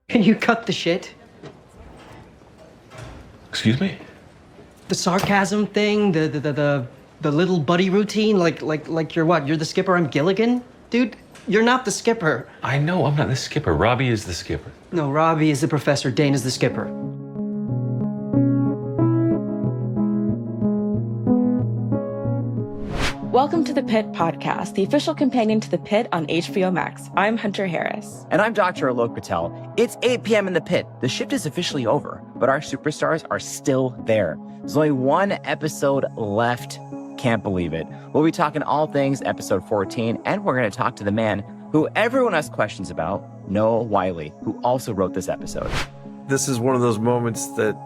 Can you cut the shit? Excuse me? The sarcasm thing, the little buddy routine, like you're what? You're the skipper, I'm Gilligan? Dude, you're not the skipper. I know, I'm not the skipper. Robbie is the skipper. No, Robbie is the professor, Dane is the skipper. Welcome to the Pitt podcast, the official companion to the Pitt on HBO Max. I'm Hunter Harris. And I'm Dr. Alok Patel. It's 8 p.m. in the Pit. The shift is officially over, but our superstars are still there. There's only one episode left. Can't believe it. We'll be talking all things episode 14, and we're going to talk to the man who everyone has questions about, Noah Wiley, who also wrote this episode. This is one of those moments that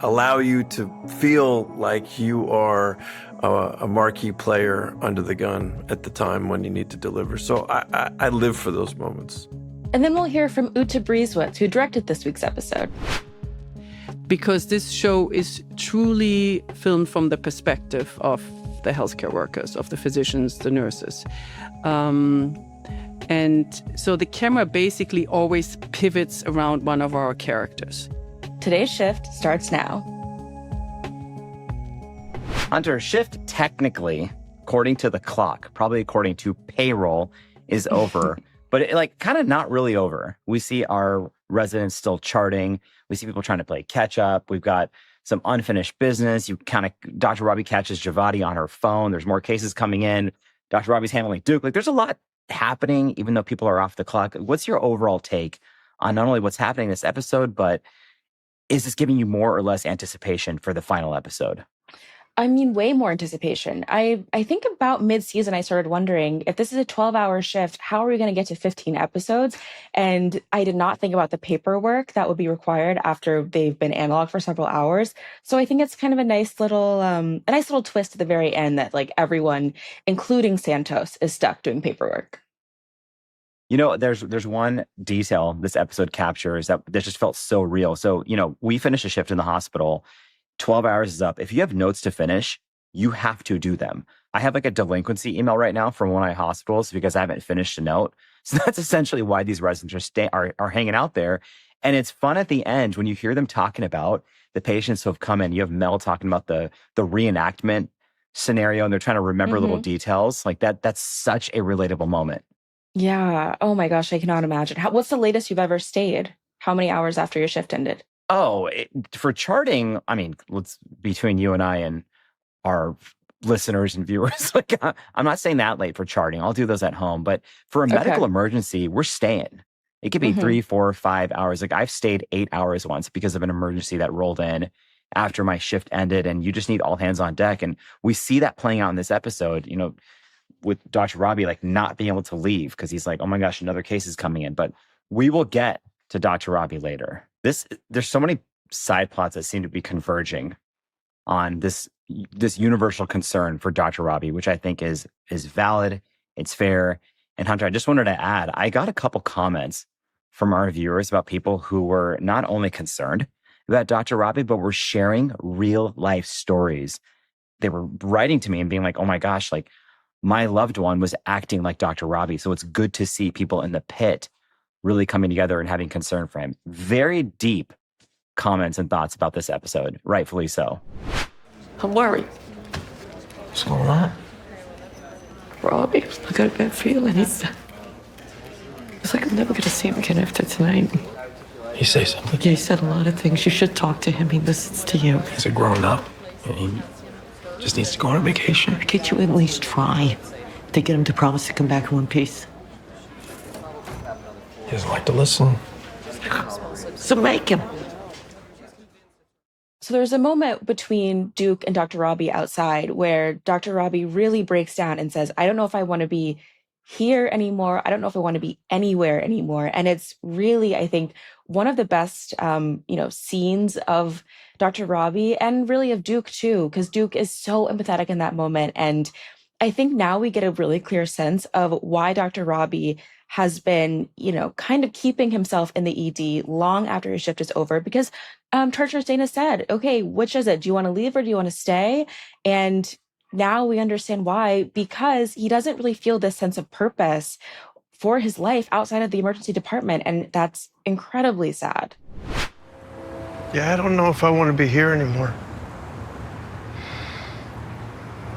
allow you to feel like you are a marquee player under the gun at the time when you need to deliver. So I live for those moments. And then we'll hear from Ute Brieswitz, who directed this week's episode. Because this show is truly filmed from the perspective of the healthcare workers, of the physicians, the nurses. And so the camera basically always pivots around one of our characters. Today's shift starts now. Hunter, shift technically, according to the clock, probably according to payroll, is over. But it, kind of not really over. We see our residents still charting. We see people trying to play catch up. We've got some unfinished business. Dr. Robbie catches Javadi on her phone. There's more cases coming in. Dr. Robbie's handling Duke. There's a lot happening, even though people are off the clock. What's your overall take on not only what's happening in this episode, but is this giving you more or less anticipation for the final episode? I mean, way more anticipation. I think about mid-season, I started wondering, if this is a 12-hour shift, how are we going to get to 15 episodes? And I did not think about the paperwork that would be required after they've been analog for several hours. So I think it's kind of a nice little twist at the very end that everyone, including Santos, is stuck doing paperwork. You know, there's one detail this episode captures that just felt so real. So, we finished a shift in the hospital. 12 hours is up. If you have notes to finish, you have to do them. I have a delinquency email right now from one of my hospitals because I haven't finished a note. So that's essentially why these residents are hanging out there. And it's fun at the end when you hear them talking about the patients who have come in. You have Mel talking about the reenactment scenario, and they're trying to remember little details. That's such a relatable moment. Yeah. Oh my gosh, I cannot imagine. What's the latest you've ever stayed? How many hours after your shift ended? Oh, for charting, I mean, between you and I and our listeners and viewers, I'm not saying that late for charting. I'll do those at home. But for a medical emergency, we're staying. It could be 3, 4, 5 hours. I've stayed 8 hours once because of an emergency that rolled in after my shift ended, and you just need all hands on deck. And we see that playing out in this episode, with Dr. Robbie, not being able to leave because he's like, oh my gosh, another case is coming in. But we will get to Dr. Robbie later. There's so many side plots that seem to be converging on this universal concern for Dr. Robbie, which I think is valid, it's fair. And Hunter, I just wanted to add, I got a couple comments from our viewers about people who were not only concerned about Dr. Robbie, but were sharing real life stories. They were writing to me and being like, oh my gosh, my loved one was acting like Dr. Robbie. So it's good to see people in the pit really coming together and having concern for him. Very deep comments and thoughts about this episode, rightfully so. I'm worried. What's going on? Robbie, I got a bad feeling. It's like I'm never going to see him again after tonight. You say something? Yeah, he said a lot of things. You should talk to him. He listens to you. He's a grown up. He just needs to go on a vacation. Can't you at least try to get him to promise to come back in one piece? He doesn't like to listen. So make him. So there's a moment between Duke and Dr. Robbie outside where Dr. Robbie really breaks down and says, I don't know if I want to be here anymore. I don't know if I want to be anywhere anymore. And it's really, I think, one of the best, scenes of Dr. Robbie and really of Duke too, because Duke is so empathetic in that moment. And I think now we get a really clear sense of why Dr. Robbie has been, kind of keeping himself in the ED long after his shift is over because Charge Nurse Dana said, okay, which is it? Do you want to leave or do you want to stay? And now we understand why, because he doesn't really feel this sense of purpose for his life outside of the emergency department. And that's incredibly sad. Yeah, I don't know if I want to be here anymore.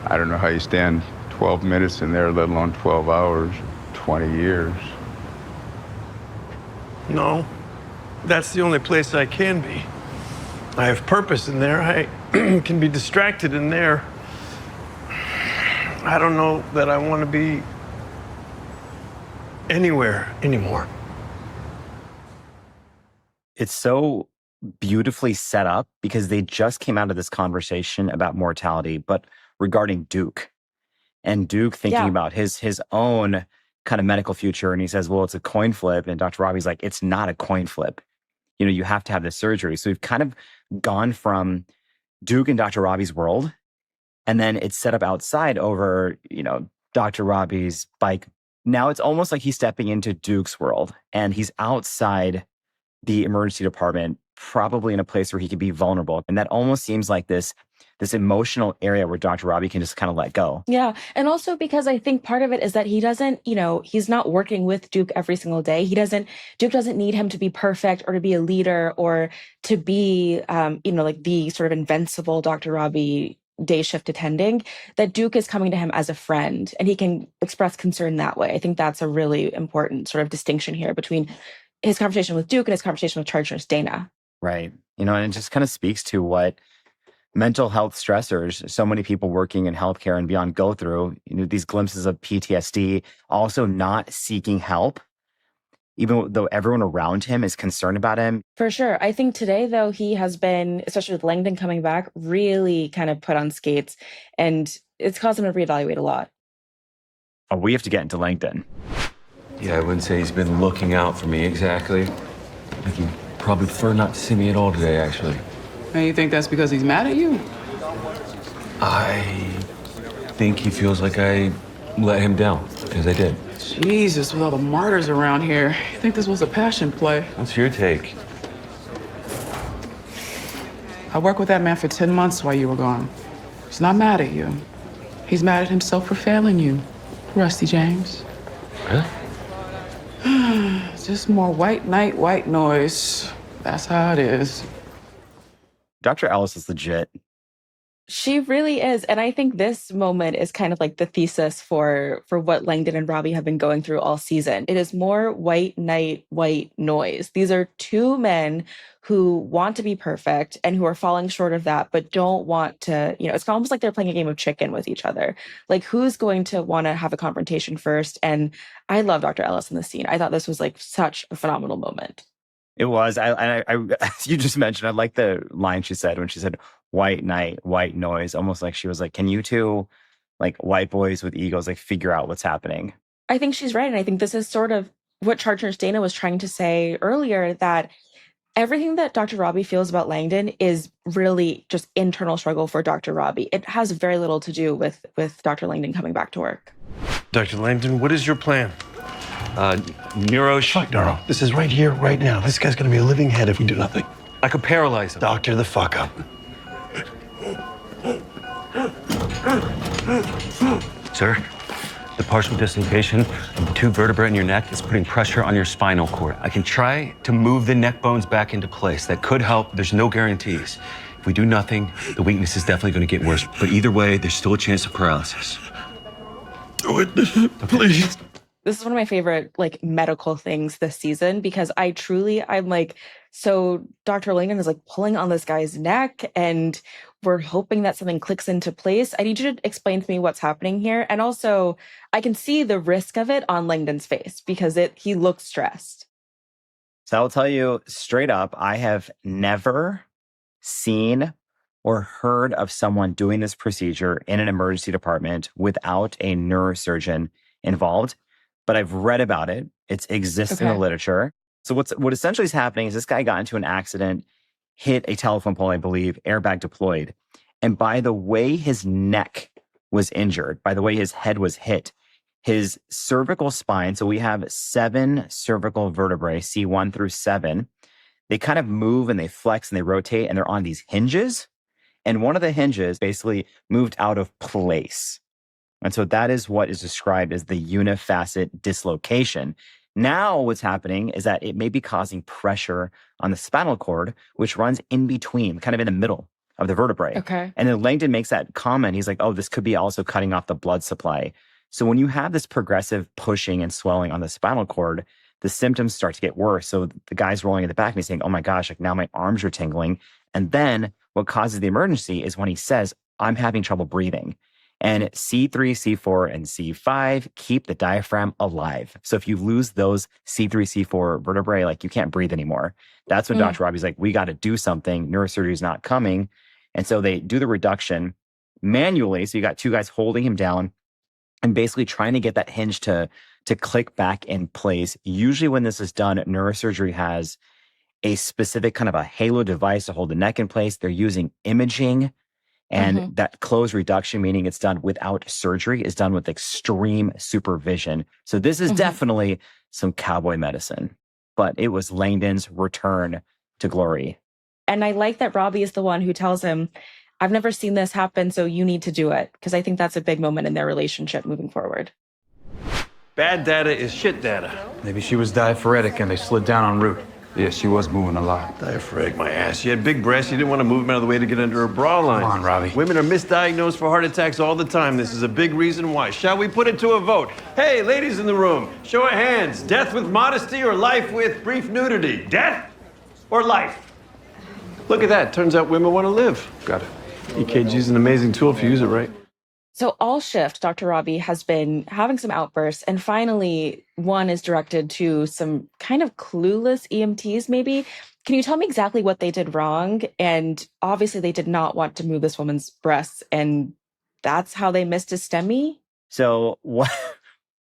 I don't know how you stand 12 minutes in there, let alone 12 hours, 20 years. No, that's the only place I can be. I have purpose in there. I can be distracted in there. I don't know that I want to be anywhere anymore. It's so beautifully set up because they just came out of this conversation about mortality, but regarding Duke. And Duke thinking about his own kind of medical future. And he says, well, it's a coin flip. And Dr. Robbie's like, it's not a coin flip. You know, you have to have this surgery. So we've kind of gone from Duke and Dr. Robbie's world. And then it's set up outside over, you know, Dr. Robbie's bike. Now it's almost like he's stepping into Duke's world and he's outside the emergency department, probably in a place where he could be vulnerable. And that almost seems like this emotional area where Dr. Robbie can just kind of let go. Yeah. And also because I think part of it is that he doesn't, you know, he's not working with Duke every single day. Duke doesn't need him to be perfect or to be a leader or to be, you know, like the sort of invincible Dr. Robbie day shift attending, that Duke is coming to him as a friend and he can express concern that way. I think that's a really important sort of distinction here between his conversation with Duke and his conversation with charge nurse Dana. Right. You know, and it just kind of speaks to what mental health stressors so many people working in healthcare and beyond go through. You know, these glimpses of PTSD, also not seeking help, even though everyone around him is concerned about him. For sure. I think today, though, he has been, especially with Langdon coming back, really kind of put on skates, and it's caused him to reevaluate a lot. Oh, we have to get into Langdon. Yeah, I wouldn't say he's been looking out for me exactly. Like he'd probably prefer not to see me at all today, actually. And you think that's because he's mad at you? I think he feels like I let him down, because I did. Jesus, with all the martyrs around here, you think this was a passion play? What's your take? I worked with that man for 10 months while you were gone. He's not mad at you. He's mad at himself for failing you, Rusty James. Really? It's just more white knight, white noise. That's how it is. Dr. Ellis is legit. She really is. And I think this moment is kind of like the thesis for what Langdon and Robbie have been going through all season. It is more white knight, white noise. These are two men who want to be perfect and who are falling short of that, but don't want to, you know, it's almost like they're playing a game of chicken with each other. Like, who's going to want to have a confrontation first? And I love Dr. Ellis in this scene. I thought this was like such a phenomenal moment. It was. I as you just mentioned, I like the line she said when she said, white knight, white noise, almost like she was like, can you two, like white boys with egos, like figure out what's happening? I think she's right. And I think this is sort of what charge nurse Dana was trying to say earlier, that everything that Dr. Robbie feels about Langdon is really just internal struggle for Dr. Robbie. It has very little to do with Dr. Langdon coming back to work. Dr. Langdon, what is your plan? Fuck neuro. This is right here, right now. This guy's gonna be a living head if we do nothing. I could paralyze him. Doctor the fuck up. Sir, the partial dislocation of the two vertebrae in your neck is putting pressure on your spinal cord. I can try to move the neck bones back into place. That could help. There's no guarantees. If we do nothing, the weakness is definitely going to get worse. But either way, there's still a chance of paralysis. Do it, please. This is one of my favorite like medical things this season, because I'm like, so Dr. Langdon is like pulling on this guy's neck and we're hoping that something clicks into place. I need you to explain to me what's happening here. And also I can see the risk of it on Langdon's face because he looks stressed. So I'll tell you straight up, I have never seen or heard of someone doing this procedure in an emergency department without a neurosurgeon involved. But I've read about it. It exists in the literature. So what essentially is happening is this guy got into an accident, hit a telephone pole, I believe, airbag deployed. And by the way his neck was injured, by the way his head was hit, his cervical spine, so we have 7 cervical vertebrae, C1 through 7, they kind of move and they flex and they rotate and they're on these hinges. And one of the hinges basically moved out of place. And so that is what is described as the unifacet dislocation. Now what's happening is that it may be causing pressure on the spinal cord, which runs in between, kind of in the middle of the vertebrae. Okay. And then Langdon makes that comment. He's like, oh, this could be also cutting off the blood supply. So when you have this progressive pushing and swelling on the spinal cord, the symptoms start to get worse. So the guy's rolling in the back and he's saying, oh my gosh, like now my arms are tingling. And then what causes the emergency is when he says, I'm having trouble breathing. And C3, C4, and C5 keep the diaphragm alive. So if you lose those C3, C4 vertebrae, like you can't breathe anymore. That's when Dr. Robbie's like, we got to do something. Neurosurgery is not coming. And so they do the reduction manually. So you got two guys holding him down and basically trying to get that hinge to click back in place. Usually when this is done, neurosurgery has a specific kind of a halo device to hold the neck in place. They're using imaging. And that closed reduction, meaning it's done without surgery, is done with extreme supervision. So this is definitely some cowboy medicine. But it was Langdon's return to glory. And I like that Robbie is the one who tells him, I've never seen this happen, so you need to do it. Because I think that's a big moment in their relationship moving forward. Bad data is shit data. Maybe she was diaphoretic and they slid down en route. Yeah, she was moving a lot. Diaphragm, my ass. She had big breasts. You didn't want to move them out of the way to get under her bra line. Come on, Robbie. Women are misdiagnosed for heart attacks all the time. This is a big reason why. Shall we put it to a vote? Hey, ladies in the room, show of hands. Death with modesty or life with brief nudity? Death or life? Look at that. Turns out women want to live. Got it. EKG is an amazing tool if you use it right. So all shift, Dr. Robbie has been having some outbursts, and finally one is directed to some kind of clueless EMTs, maybe. Can you tell me exactly what they did wrong? And obviously they did not want to move this woman's breasts, and that's how they missed a STEMI? So what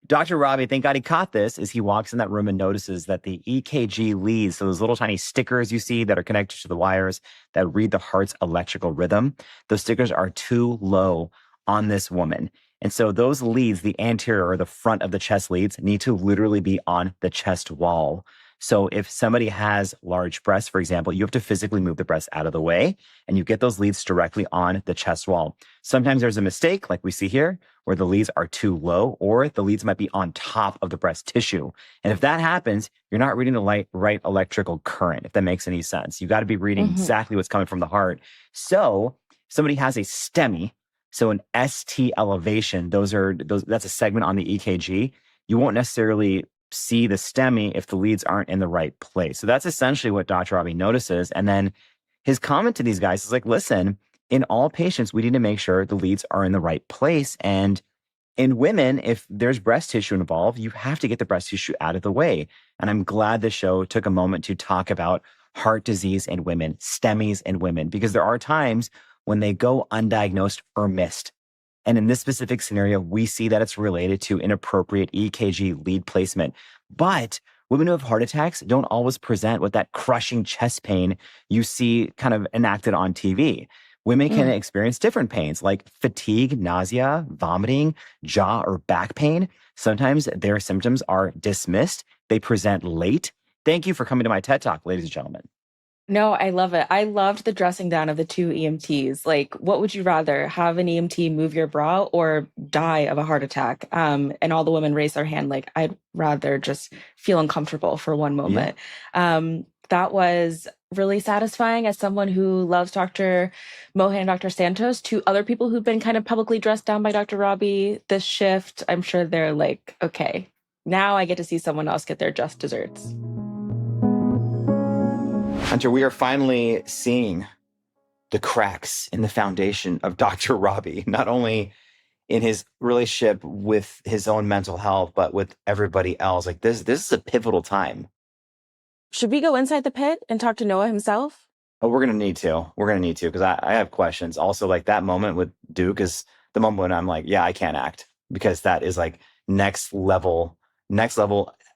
Dr. Robbie, thank God he caught this, is he walks in that room and notices that the EKG leads, so those little tiny stickers you see that are connected to the wires that read the heart's electrical rhythm, those stickers are too low on this woman. And so those leads, the anterior or the front of the chest leads, need to literally be on the chest wall. So if somebody has large breasts, for example, you have to physically move the breast out of the way and you get those leads directly on the chest wall. Sometimes there's a mistake, like we see here, where the leads are too low or the leads might be on top of the breast tissue. And if that happens, you're not reading the right electrical current, if that makes any sense. You got to be reading exactly what's coming from the heart. So if somebody has a STEMI, so an ST elevation, that's a segment on the EKG. You won't necessarily see the STEMI if the leads aren't in the right place. So that's essentially what Dr. Robbie notices. And then his comment to these guys is like, listen, in all patients, we need to make sure the leads are in the right place. And in women, if there's breast tissue involved, you have to get the breast tissue out of the way. And I'm glad the show took a moment to talk about heart disease in women, STEMIs in women, because there are times when they go undiagnosed or missed. And in this specific scenario, we see that it's related to inappropriate EKG lead placement. But women who have heart attacks don't always present with that crushing chest pain you see kind of enacted on TV. Women can experience different pains like fatigue, nausea, vomiting, jaw or back pain. Sometimes their symptoms are dismissed. They present late. Thank you for coming to my TED Talk, ladies and gentlemen. No, I love it. I loved the dressing down of the two EMTs. Like, what would you rather, have an EMT move your bra or die of a heart attack? And all the women raise their hand like, I'd rather just feel uncomfortable for one moment. That was really satisfying as someone who loves Dr. Mohan and Dr. Santos. To other people who've been kind of publicly dressed down by Dr. Robbie this shift, I'm sure they're like, okay, now I get to see someone else get their just desserts. Hunter, we are finally seeing the cracks in the foundation of Dr. Robbie, not only in his relationship with his own mental health, but with everybody else. Like this is a pivotal time. Should we go inside the pit and talk to Noah himself? Oh, we're going to need to, because I have questions. Also, like that moment with Duke is the moment when I'm like, yeah, I can't act, because that is like next level,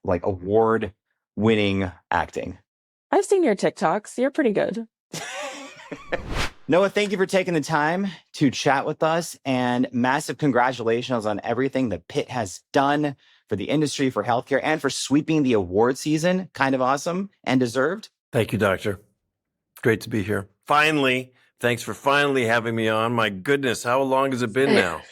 like award winning acting. I've seen your TikToks. You're pretty good. Noah, thank you for taking the time to chat with us, and massive congratulations on everything that Pitt has done for the industry, for healthcare, and for sweeping the award season. Kind of awesome and deserved. Thank you, Doctor. Great to be here. Finally. Thanks for finally having me on. My goodness, how long has it been now?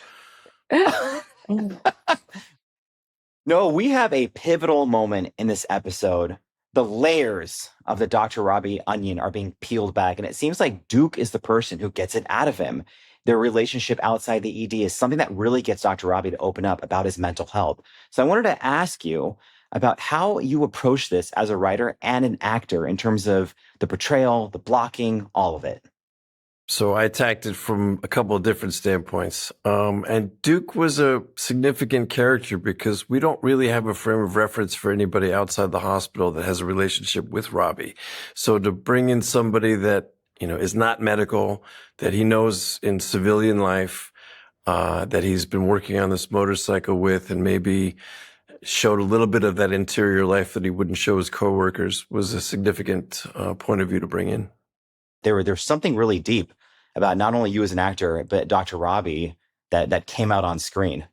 No, we have a pivotal moment in this episode. The layers of the Dr. Robbie onion are being peeled back, and it seems like Duke is the person who gets it out of him. Their relationship outside the ED is something that really gets Dr. Robbie to open up about his mental health. So I wanted to ask you about how you approach this as a writer and an actor in terms of the portrayal, the blocking, all of it. So I attacked it from a couple of different standpoints. And Duke was a significant character because we don't really have a frame of reference for anybody outside the hospital that has a relationship with Robbie. So to bring in somebody that, is not medical, that he knows in civilian life, that he's been working on this motorcycle with and maybe showed a little bit of that interior life that he wouldn't show his coworkers was a significant point of view to bring in. There's something really deep about not only you as an actor, but Dr. Robbie that came out on screen.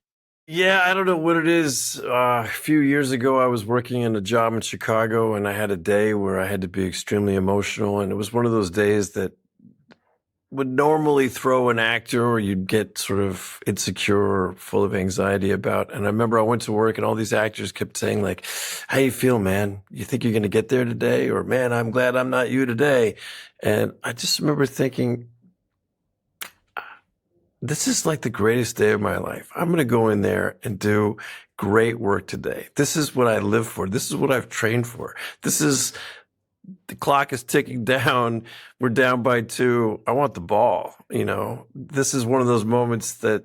Yeah, I don't know what it is. A few years ago, I was working in a job in Chicago, and I had a day where I had to be extremely emotional. And it was one of those days that would normally throw an actor or you'd get sort of insecure or full of anxiety about. And I remember I went to work and all these actors kept saying like, how you feel, man? You think you're going to get there today? Or man, I'm glad I'm not you today. And I just remember thinking, this is like the greatest day of my life. I'm going to go in there and do great work today. This is what I live for. This is what I've trained for. The clock is ticking down. We're down by 2. I want the ball. This is one of those moments that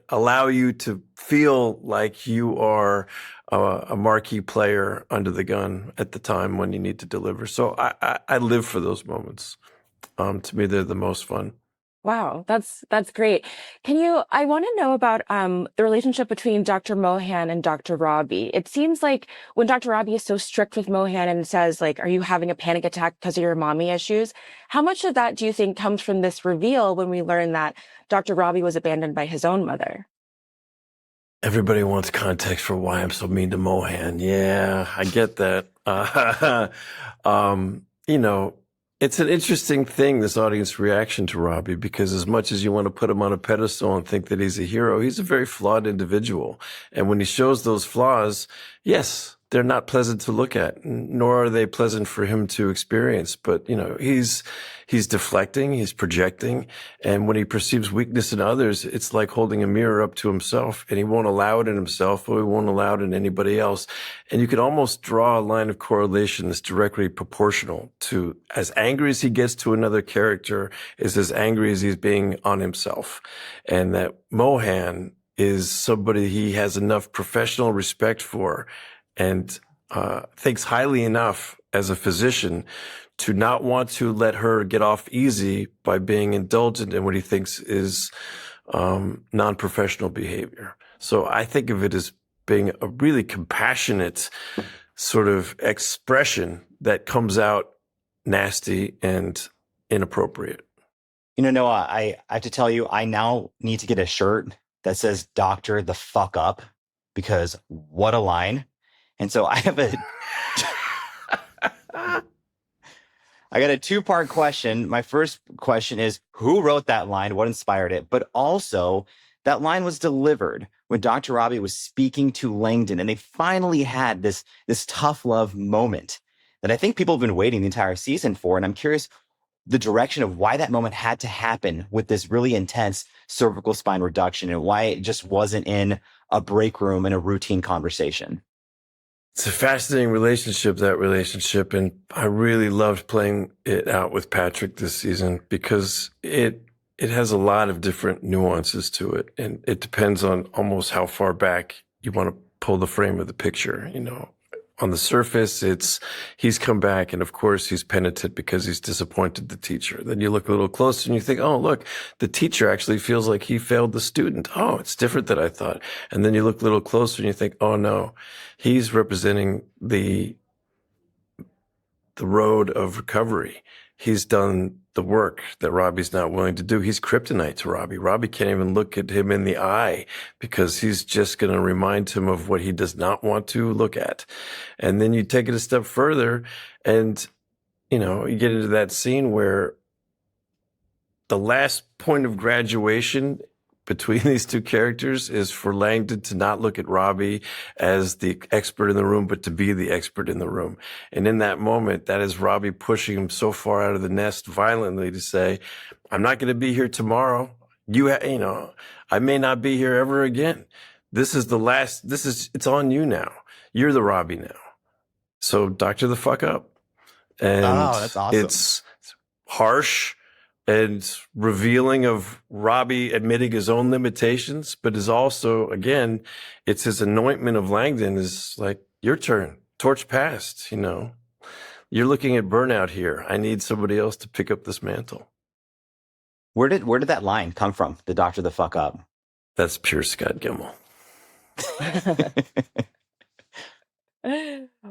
allow you to feel like you are a marquee player under the gun at the time when you need to deliver. So I live for those moments. To me, they're the most fun. Wow, that's great. I want to know about the relationship between Dr. Mohan and Dr. Robbie. It seems like when Dr. Robbie is so strict with Mohan and says, like, are you having a panic attack because of your mommy issues? How much of that do you think comes from this reveal when we learn that Dr. Robbie was abandoned by his own mother? Everybody wants context for why I'm so mean to Mohan. Yeah, I get that. It's an interesting thing, this audience reaction to Robbie, because as much as you want to put him on a pedestal and think that he's a hero, he's a very flawed individual. And when he shows those flaws, yes, they're not pleasant to look at, nor are they pleasant for him to experience. But, he's deflecting, he's projecting. And when he perceives weakness in others, it's like holding a mirror up to himself, and he won't allow it in himself, or he won't allow it in anybody else. And you can almost draw a line of correlation that's directly proportional to as angry as he gets to another character is as angry as he's being on himself. And that Mohan is somebody he has enough professional respect for and thinks highly enough as a physician to not want to let her get off easy by being indulgent in what he thinks is non-professional behavior. So I think of it as being a really compassionate sort of expression that comes out nasty and inappropriate. Noah, I have to tell you, I now need to get a shirt that says "Doctor the fuck up," because what a line. And so I have I got a 2-part question. My first question is, who wrote that line? What inspired it? But also, that line was delivered when Dr. Robbie was speaking to Langdon, and they finally had this tough love moment that I think people have been waiting the entire season for. And I'm curious the direction of why that moment had to happen with this really intense cervical spine reduction and why it just wasn't in a break room in a routine conversation. It's a fascinating relationship, that relationship. And I really loved playing it out with Patrick this season because it has a lot of different nuances to it. And it depends on almost how far back you want to pull the frame of the picture. On the surface, he's come back and of course he's penitent because he's disappointed the teacher. Then you look a little closer and you think, oh, look, the teacher actually feels like he failed the student. Oh, it's different than I thought. And then you look a little closer and you think, oh no, he's representing the road of recovery. He's done the work that Robbie's not willing to do. He's kryptonite to Robbie. Robbie can't even look at him in the eye because he's just going to remind him of what he does not want to look at. And then you take it a step further and, you get into that scene where the last point of graduation between these two characters is for Langdon to not look at Robbie as the expert in the room, but to be the expert in the room. And in that moment, that is Robbie pushing him so far out of the nest violently to say, I'm not going to be here tomorrow. I may not be here ever again. This is the last, it's on you now. You're the Robbie now. So doctor the fuck up. And that's awesome. It's harsh and revealing of Robbie admitting his own limitations, but is also, again, it's his anointment of Langdon is like, your turn, torch passed, You're looking at burnout here. I need somebody else to pick up this mantle. Where did that line come from? The doctor the fuck up. That's pure Scott Gimel.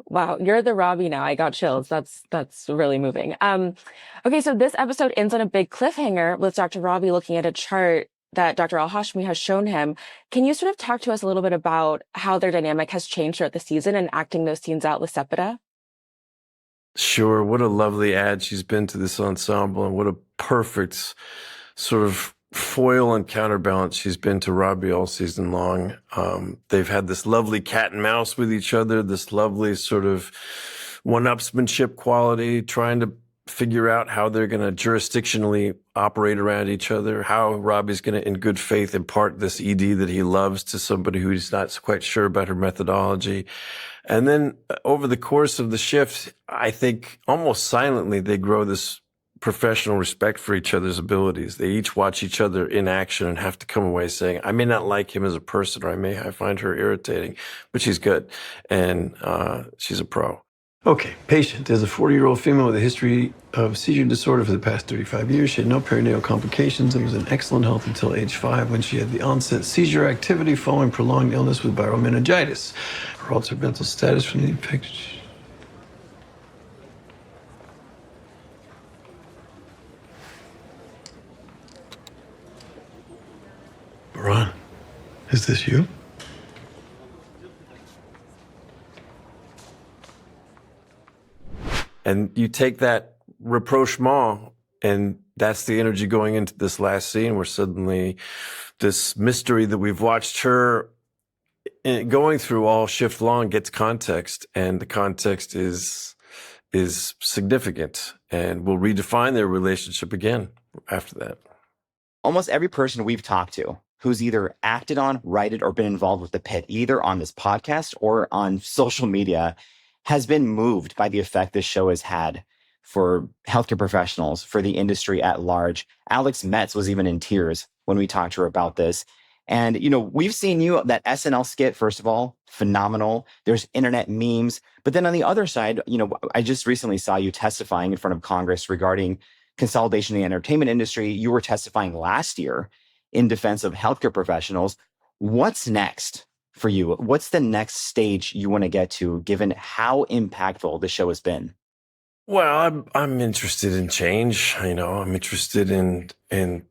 Wow, you're the Robbie now. I got chills. That's really moving. Okay, so this episode ends on a big cliffhanger with Dr. Robbie looking at a chart that Dr. Al-Hashmi has shown him. Can you sort of talk to us a little bit about how their dynamic has changed throughout the season and acting those scenes out with Sepida? Sure. What a lovely add she's been to this ensemble, and what a perfect sort of foil and counterbalance she's been to Robbie all season long. They've had this lovely cat and mouse with each other, this lovely sort of one-upsmanship quality, trying to figure out how they're going to jurisdictionally operate around each other, how Robbie's going to, in good faith, impart this ED that he loves to somebody who's not quite sure about her methodology. And then over the course of the shift, I think almost silently they grow this professional respect for each other's abilities. They each watch each other in action and have to come away saying, I may not like him as a person, or I find her irritating, but she's good. And she's a pro. Okay, patient is a 40-year-old female with a history of seizure disorder for the past 35 years. She had no perinatal complications and was in excellent health until age 5 when she had the onset seizure activity following prolonged illness with viral meningitis. Her altered mental status from the infection. Baran, is this you? And you take that rapprochement, and that's the energy going into this last scene where suddenly this mystery that we've watched her going through all shift long gets context, and the context is significant and will redefine their relationship again after that. Almost every person we've talked to who's either acted on, written, or been involved with the Pit, either on this podcast or on social media, has been moved by the effect this show has had for healthcare professionals, for the industry at large. Alex Metz was even in tears when we talked to her about this. And, we've seen that SNL skit, first of all, phenomenal. There's internet memes. But then on the other side, I just recently saw you testifying in front of Congress regarding consolidation in the entertainment industry. You were testifying last year in defense of healthcare professionals. What's next for you? What's the next stage you want to get to, given how impactful the show has been? Well, I'm interested in change. I'm interested in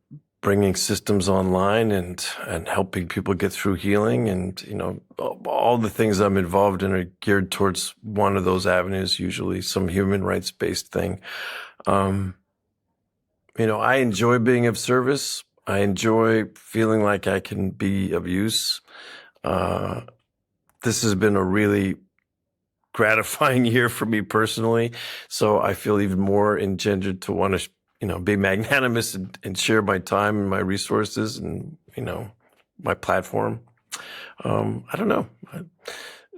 bringing systems online and helping people get through healing, and all the things I'm involved in are geared towards one of those avenues. Usually, some human rights based thing. I enjoy being of service. I enjoy feeling like I can be of use. This has been a really gratifying year for me personally, so I feel even more engendered to want to, be magnanimous and share my time and my resources and, my platform. I don't know.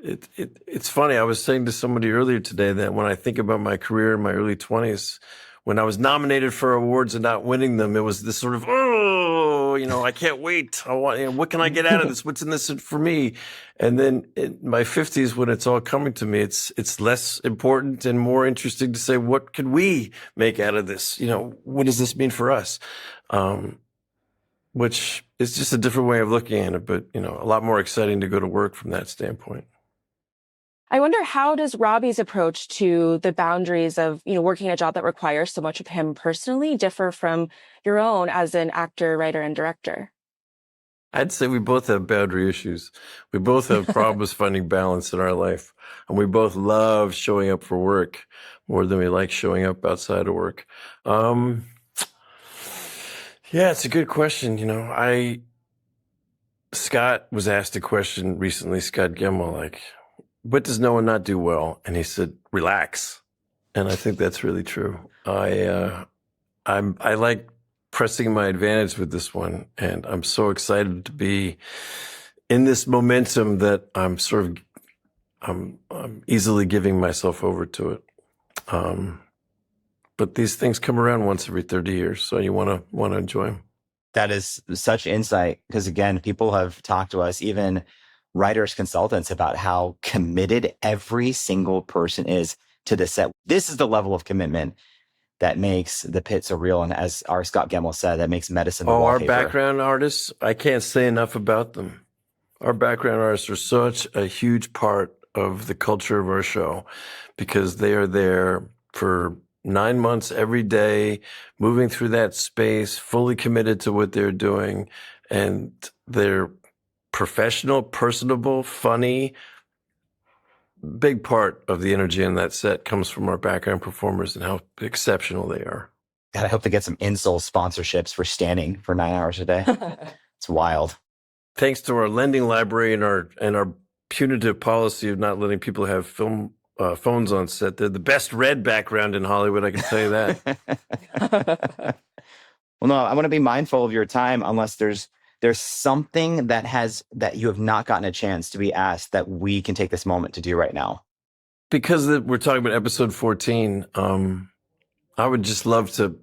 It's funny. I was saying to somebody earlier today that when I think about my career in my early 20s, when I was nominated for awards and not winning them, it was this sort of, I can't wait. I want, what can I get out of this? What's in this for me? And then in my 50s, when it's all coming to me, it's less important and more interesting to say, what could we make out of this? What does this mean for us? Which is just a different way of looking at it, but, a lot more exciting to go to work from that standpoint. I wonder, how does Robbie's approach to the boundaries of, working a job that requires so much of him personally differ from your own as an actor, writer, and director? I'd say we both have boundary issues. We both have problems finding balance in our life. And we both love showing up for work more than we like showing up outside of work. Yeah, it's a good question. Scott was asked a question recently, Scott Gemmell, like, what does Noah not do well? And he said, relax. And I think that's really true. I like pressing my advantage with this one, and I'm so excited to be in this momentum that I'm easily giving myself over to it. But these things come around once every 30 years, so you want to enjoy them. That is such insight, because again, people have talked to us, even writers, consultants, about how committed every single person is to the set. This is the level of commitment that makes the Pitt so real. And as our Scott Gemmell said, that makes medicine the wallpaper. Our background artists, I can't say enough about them. Our background artists are such a huge part of the culture of our show, because they are there for 9 months every day, moving through that space, fully committed to what they're doing. And they're professional, personable, funny. Big part of the energy in that set comes from our background performers and how exceptional they are. God, I hope they get some insole sponsorships for standing for 9 hours a day. It's wild. Thanks to our lending library and our punitive policy of not letting people have phones on set, they're the best red background in Hollywood, I can tell you that. Well, no, I want to be mindful of your time, unless there's something that you have not gotten a chance to be asked that we can take this moment to do right now. Because we're talking about episode 14, I would just love to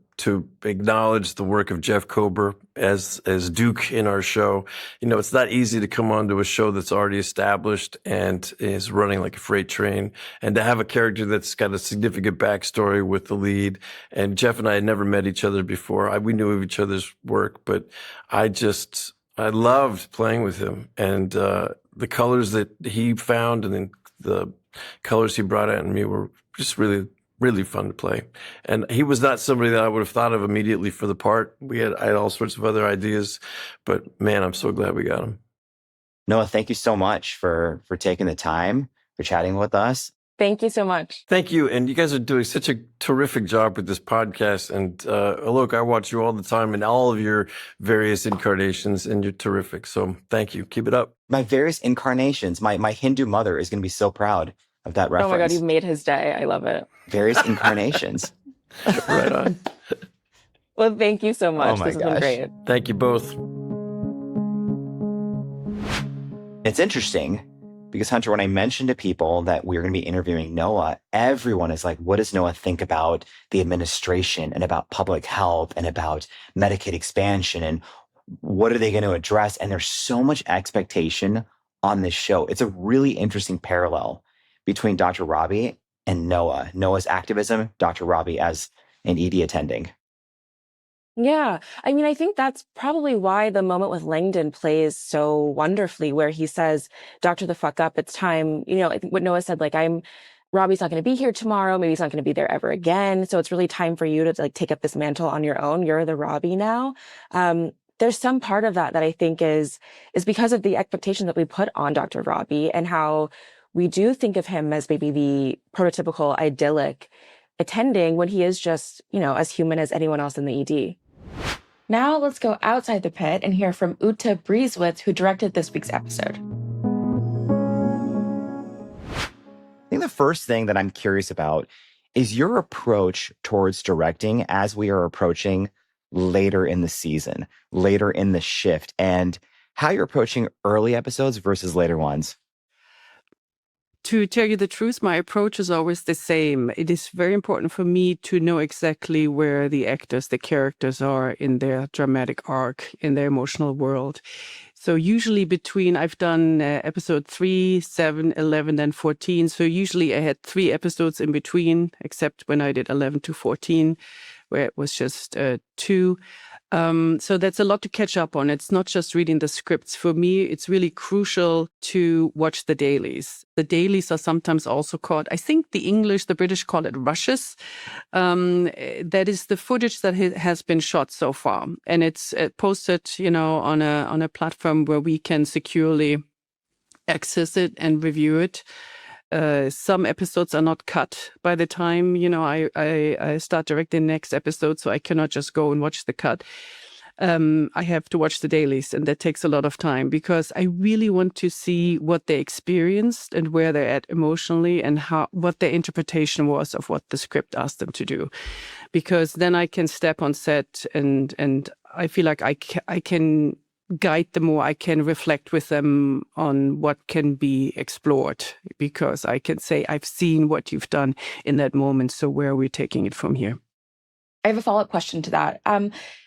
acknowledge the work of Jeff Kober as Duke in our show. You know, it's not easy to come onto a show that's already established and is running like a freight train, and to have a character that's got a significant backstory with the lead. And Jeff and I had never met each other before. We knew of each other's work, but I loved playing with him, and the colors that he found and then the colors he brought out in me were just really, really fun to play. And he was not somebody that I would have thought of immediately for the part. I had all sorts of other ideas, but man, I'm so glad we got him. Noah, thank you so much for taking the time, for chatting with us. Thank you so much. Thank you. And you guys are doing such a terrific job with this podcast. And look, I watch you all the time in all of your various incarnations, and you're terrific. So thank you. Keep it up. My various incarnations. My Hindu mother is going to be so proud of that reference. Oh my God, you've made his day. I love it. Various incarnations. Right on. Well, thank you so much. Oh my This has been gosh. great. Thank you both. It's interesting because, Hunter, when I mentioned to people that we were going to be interviewing Noah, everyone is like, what does Noah think about the administration and about public health and about Medicaid expansion, and what are they going to address? And there's so much expectation on this show. It's a really interesting parallel between Dr. Robbie and Noah. Noah's activism, Dr. Robbie as an ED attending. Yeah. I mean, I think that's probably why the moment with Langdon plays so wonderfully, where he says, Doctor the fuck up, it's time. You know, I think what Noah said, like, Robbie's not going to be here tomorrow. Maybe he's not going to be there ever again. So it's really time for you to like take up this mantle on your own. You're the Robbie now. There's some part of that I think is because of the expectation that we put on Dr. Robbie, and how we do think of him as maybe the prototypical idyllic attending, when he is just, you know, as human as anyone else in the ED. Now let's go outside the pit and hear from Ute Brieswitz, who directed this week's episode. I think the first thing that I'm curious about is your approach towards directing as we are approaching later in the season, later in the shift, and how you're approaching early episodes versus later ones. To tell you the truth, my approach is always the same. It is very important for me to know exactly where the actors, the characters are in their dramatic arc, in their emotional world. So usually I've done episode 3, 7, 11, and 14. So usually I had 3 episodes in between, except when I did 11 to 14, where it was just 2. So that's a lot to catch up on. It's not just reading the scripts. For me, it's really crucial to watch the dailies. The dailies are sometimes also called, I think the British call it rushes. That is the footage that has been shot so far. And it's posted, you know, on a platform where we can securely access it and review it. Some episodes are not cut by the time, you know, I start directing the next episode, so I cannot just go and watch the cut. I have to watch the dailies, and that takes a lot of time because I really want to see what they experienced and where they're at emotionally and what their interpretation was of what the script asked them to do. Because then I can step on set and I feel like I can guide them more. I can reflect with them on what can be explored because I can say, I've seen what you've done in that moment. So where are we taking it from here? I have a follow-up question to that.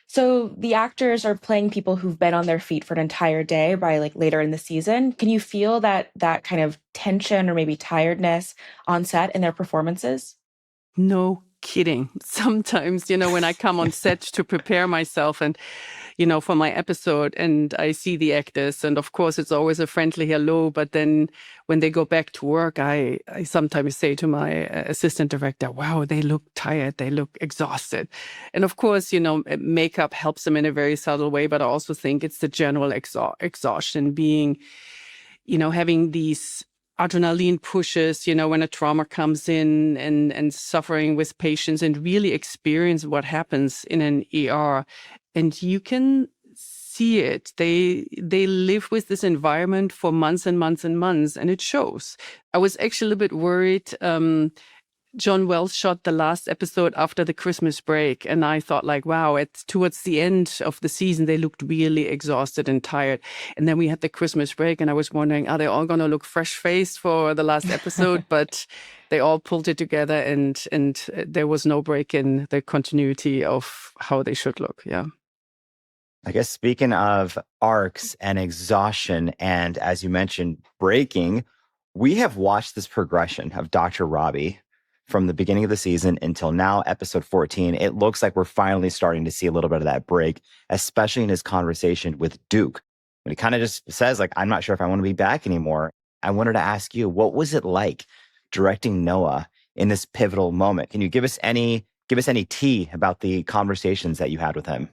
So the actors are playing people who've been on their feet for an entire day by like later in the season. Can you feel that kind of tension or maybe tiredness on set in their performances? No kidding. Sometimes, when I come on set to prepare myself and, for my episode and I see the actors, and of course it's always a friendly hello, but then when they go back to work, I sometimes say to my assistant director, wow, they look tired, they look exhausted. And of course, makeup helps them in a very subtle way, but I also think it's the general exhaustion being, having these adrenaline pushes, when a trauma comes in and suffering with patients and really experience what happens in an ER. And you can see it. They live with this environment for months and months and months, and it shows. I was actually a little bit worried. John Wells shot the last episode after the Christmas break. And I thought like, wow, towards the end of the season, they looked really exhausted and tired. And then we had the Christmas break and I was wondering, are they all going to look fresh-faced for the last episode? But they all pulled it together and there was no break in the continuity of how they should look. Yeah. I guess speaking of arcs and exhaustion, and as you mentioned, breaking, we have watched this progression of Dr. Robbie from the beginning of the season until now, episode 14. It looks like we're finally starting to see a little bit of that break, especially in his conversation with Duke. When he kind of just says, like, I'm not sure if I want to be back anymore. I wanted to ask you, what was it like directing Noah in this pivotal moment? Can you give us any tea about the conversations that you had with him?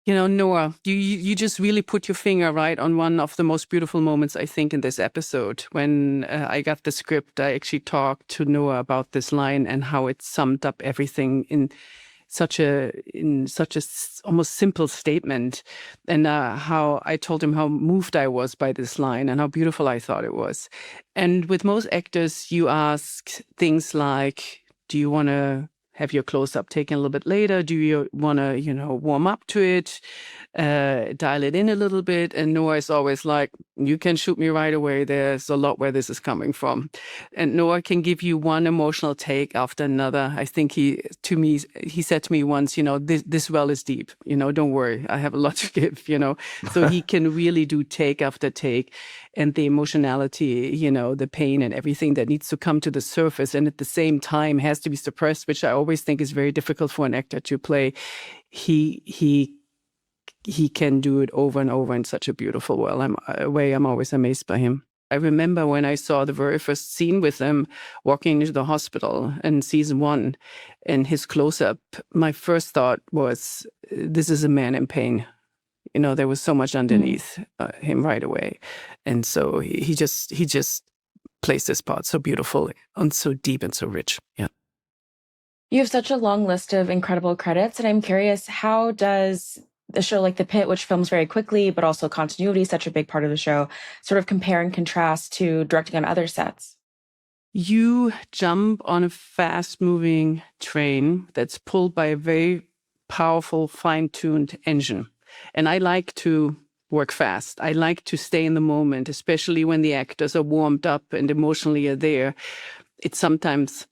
Noah, you just really put your finger right on one of the most beautiful moments, I think, in this episode. When I got the script, I actually talked to Noah about this line and how it summed up everything in such a almost simple statement, and how I told him how moved I was by this line and how beautiful I thought it was. And with most actors, you ask things like, do you want to have your close-up taken a little bit later? Do you want to, warm up to it, dial it in a little bit? And Noah is always like, you can shoot me right away. There's a lot where this is coming from. And Noah can give you one emotional take after another. I think he said to me once, this well is deep, don't worry, I have a lot to give, So he can really do take after take. And the emotionality, the pain and everything that needs to come to the surface and at the same time has to be suppressed, which I always think is very difficult for an actor to play. He can do it over and over in such a beautiful way. I'm always amazed by him. I remember when I saw the very first scene with him walking into the hospital in season 1 and his close-up, my first thought was, this is a man in pain. There was so much underneath him right away. And so he just plays this part so beautifully and so deep and so rich. Yeah. You have such a long list of incredible credits. And I'm curious, how does a show like The Pitt, which films very quickly, but also continuity is such a big part of the show, sort of compare and contrast to directing on other sets? You jump on a fast-moving train that's pulled by a very powerful, fine-tuned engine. And I like to work fast. I like to stay in the moment, especially when the actors are warmed up and emotionally are there. It sometimes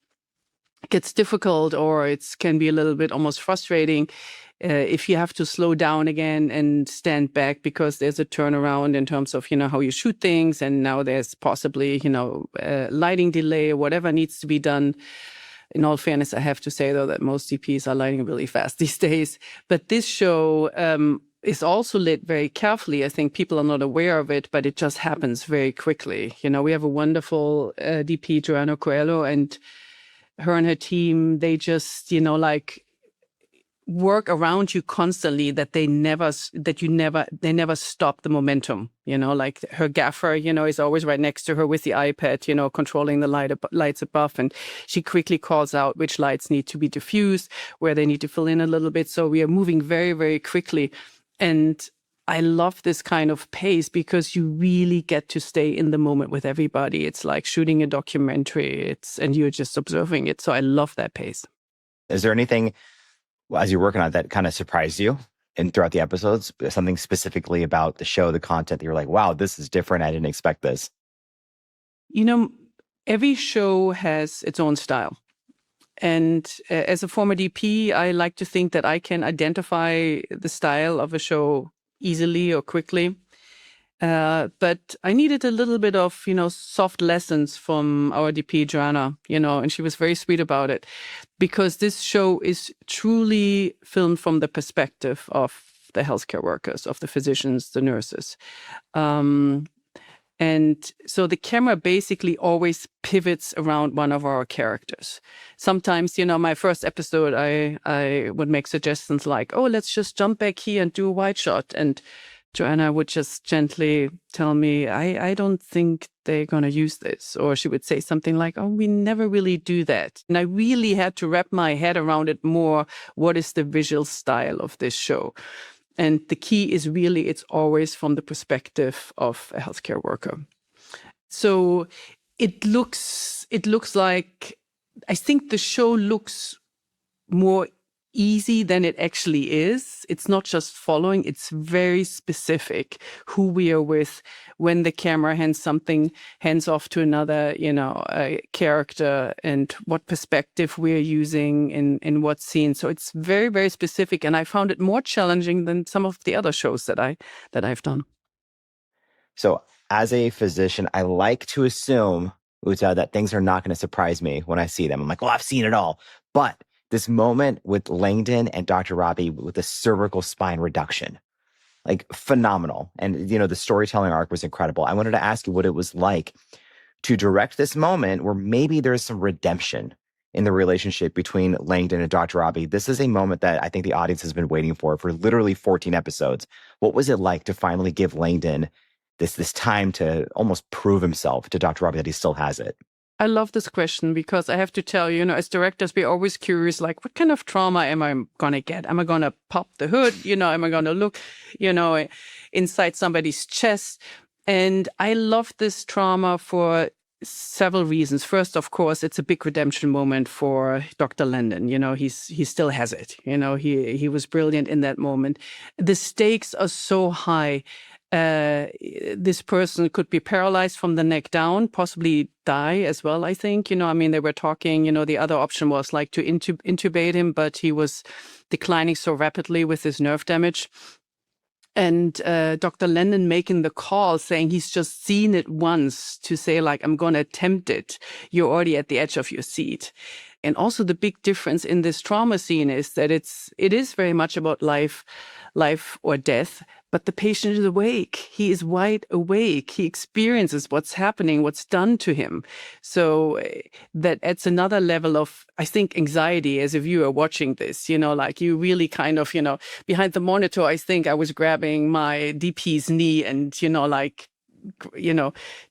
gets difficult or it can be a little bit almost frustrating if you have to slow down again and stand back because there's a turnaround in terms of, how you shoot things. And now there's possibly, lighting delay or whatever needs to be done. In all fairness, I have to say, though, that most DPs are lighting really fast these days. But this show is also lit very carefully. I think people are not aware of it, but it just happens very quickly. We have a wonderful DP, Joanna Coelho, and her and her team, they just, work around you constantly that they never stop the momentum, like her gaffer, is always right next to her with the iPad, controlling the lights above. And she quickly calls out which lights need to be diffused, where they need to fill in a little bit. So we are moving very, very quickly. And I love this kind of pace because you really get to stay in the moment with everybody. It's like shooting a documentary, and you're just observing it. So I love that pace. Is there anything as you're working on it that kind of surprised you throughout the episodes? Something specifically about the show, the content that you're like, wow, this is different. I didn't expect this. You know, every show has its own style. And as a former DP, I like to think that I can identify the style of a show easily or quickly. But I needed a little bit of, soft lessons from our DP, Joanna, and she was very sweet about it, because this show is truly filmed from the perspective of the healthcare workers, of the physicians, the nurses. And so the camera basically always pivots around one of our characters. Sometimes, my first episode, I would make suggestions like, oh, let's just jump back here and do a wide shot. And Joanna would just gently tell me, I don't think they're going to use this. Or she would say something like, oh, we never really do that. And I really had to wrap my head around it more. What is the visual style of this show? And the key is really, it's always from the perspective of a healthcare worker. So it looks like, I think the show looks more easy than it actually is. It's not just following, it's very specific who we are with when the camera hands off to another, a character, and what perspective we're using in what scene. So it's very, very specific. And I found it more challenging than some of the other shows that I've done. So as a physician, I like to assume, Uta, that things are not going to surprise me when I see them. I'm like, well, I've seen it all. But this moment with Langdon and Dr. Robbie with the cervical spine reduction, like phenomenal. And, the storytelling arc was incredible. I wanted to ask you what it was like to direct this moment where maybe there's some redemption in the relationship between Langdon and Dr. Robbie. This is a moment that I think the audience has been waiting for literally 14 episodes. What was it like to finally give Langdon this time to almost prove himself to Dr. Robbie that he still has it? I love this question because I have to tell you, as directors, we're always curious, like, what kind of trauma am I going to get? Am I going to pop the hood? Am I going to look, inside somebody's chest? And I love this trauma for several reasons. First, of course, it's a big redemption moment for Dr. Langdon. He still has it. He was brilliant in that moment. The stakes are so high. This person could be paralyzed from the neck down, possibly die as well, I think. They were talking, the other option was like to intubate him, but he was declining so rapidly with his nerve damage. And Dr. Langdon making the call saying he's just seen it once to say, like, I'm going to attempt it. You're already at the edge of your seat. And also the big difference in this trauma scene is that it is very much about life or death, but the patient is awake. He is wide awake. He experiences what's happening, what's done to him. So that adds another level of, I think, anxiety as a viewer watching this. Like you really kind of, behind the monitor, I think I was grabbing my DP's knee and,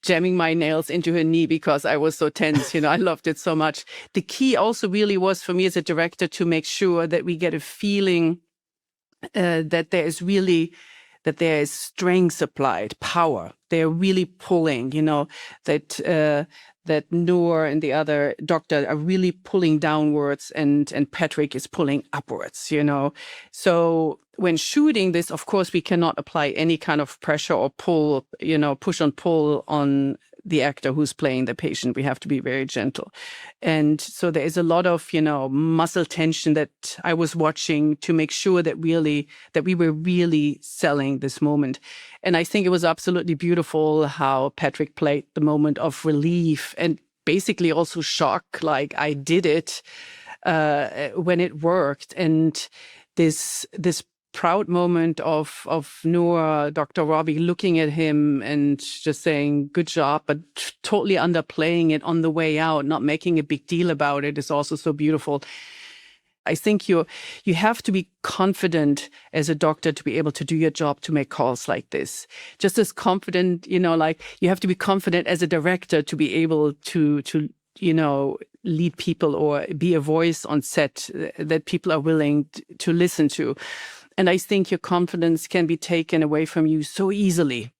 jamming my nails into her knee because I was so tense. I loved it so much. The key also really was for me as a director to make sure that we get a feeling that there is strength applied, power. They're really pulling, that Noor and the other doctor are really pulling downwards and Patrick is pulling upwards, So when shooting this, of course, we cannot apply any kind of pressure or pull, push and pull on the actor who's playing the patient. We have to be very gentle. And so there is a lot of, muscle tension that I was watching to make sure that we were really selling this moment. And I think it was absolutely beautiful how Patrick played the moment of relief and basically also shock, like I did it when it worked. And this proud moment of Noor, Dr. Robbie looking at him and just saying, good job, but totally underplaying it on the way out, not making a big deal about it, is also so beautiful. I think you have to be confident as a doctor to be able to do your job, to make calls like this. Just as confident, like you have to be confident as a director to be able to lead people or be a voice on set that people are willing to listen to. And I think your confidence can be taken away from you so easily.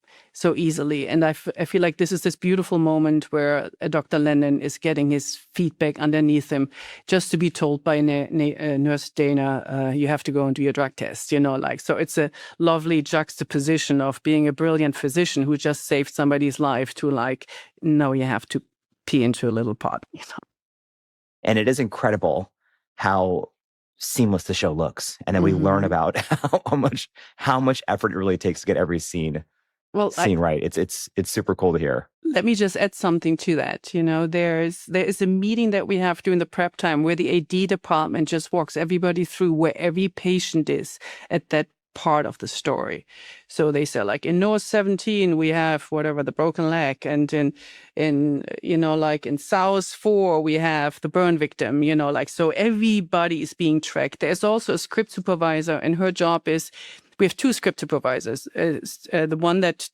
And I feel like this is this beautiful moment where Dr. Lennon is getting his feet back underneath him, just to be told by Nurse Dana, you have to go and do your drug test, so it's a lovely juxtaposition of being a brilliant physician who just saved somebody's life to no, you have to pee into a little pot. And it is incredible how seamless the show looks. And then we learn about how much effort it really takes to get every scene right. It's super cool to hear. Let me just add something to that. There is a meeting that we have during the prep time where the AD department just walks everybody through where every patient is at that part of the story. So they say, in North 17 we have whatever, the broken leg, and in South 4 we have the burn victim. So everybody is being tracked. There's also a script supervisor, and her job is, we have 2 script supervisors. The one that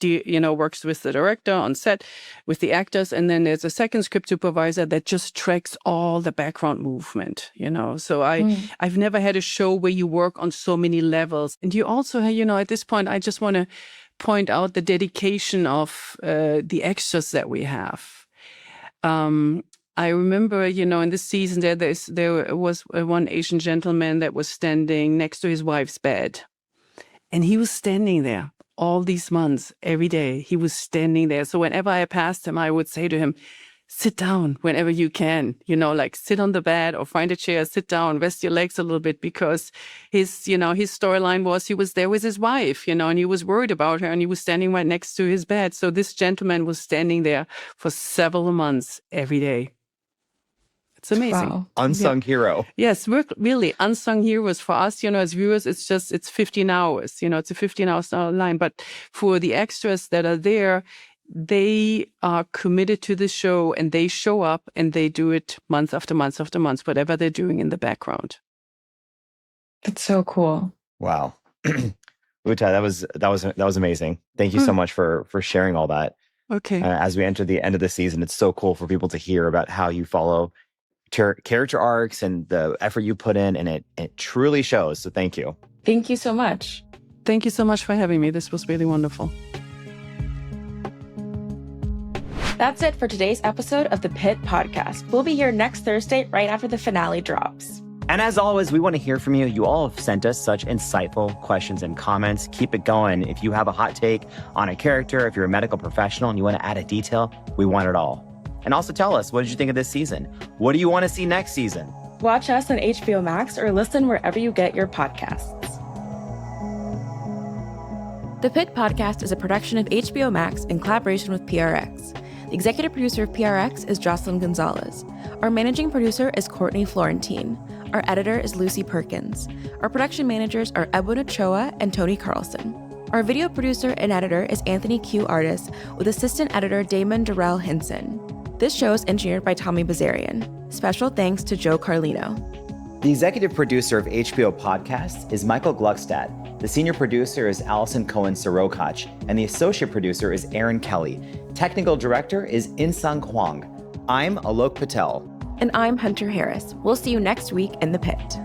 works with the director on set, with the actors, and then there's a second script supervisor that just tracks all the background movement. So I've never had a show where you work on so many levels. And you also, at this point, I just want to point out the dedication of the extras that we have. I remember, in this season there was one Asian gentleman that was standing next to his wife's bed. And he was standing there all these months, every day. He was standing there. So whenever I passed him, I would say to him, sit down whenever you can, sit on the bed or find a chair, sit down, rest your legs a little bit, because his storyline was he was there with his wife, and he was worried about her, and he was standing right next to his bed. So this gentleman was standing there for several months every day. It's amazing. Wow. Unsung hero. Yes, we're really unsung heroes for us, as viewers. It's 15 hours, it's a 15-hour line. But for the extras that are there, they are committed to the show, and they show up and they do it month after month after month, whatever they're doing in the background. That's so cool. Wow. Uta, that was amazing. Thank you so much for sharing all that. Okay. As we enter the end of the season, it's so cool for people to hear about how you follow character arcs and the effort you put in, and it truly shows. So thank you. Thank you so much. Thank you so much for having me. This was really wonderful. That's it for today's episode of the Pitt Podcast. We'll be here next Thursday right after the finale drops. And as always, we want to hear from you. You all have sent us such insightful questions and comments. Keep it going. If you have a hot take on a character, if you're a medical professional and you want to add a detail, we want it all. And also tell us, what did you think of this season? What do you want to see next season? Watch us on HBO Max or listen wherever you get your podcasts. The Pitt Podcast is a production of HBO Max in collaboration with PRX. The executive producer of PRX is Jocelyn Gonzalez. Our managing producer is Courtney Florentine. Our editor is Lucy Perkins. Our production managers are Edwin Ochoa and Tony Carlson. Our video producer and editor is Anthony Q. Artis, with assistant editor Damon Durrell Hinson. This show is engineered by Tommy Bazarian. Special thanks to Joe Carlino. The executive producer of HBO Podcasts is Michael Gluckstadt. The senior producer is Allison Cohen-Sirokach, and the associate producer is Aaron Kelly. Technical director is Insung Huang. I'm Alok Patel. And I'm Hunter Harris. We'll see you next week in the Pit.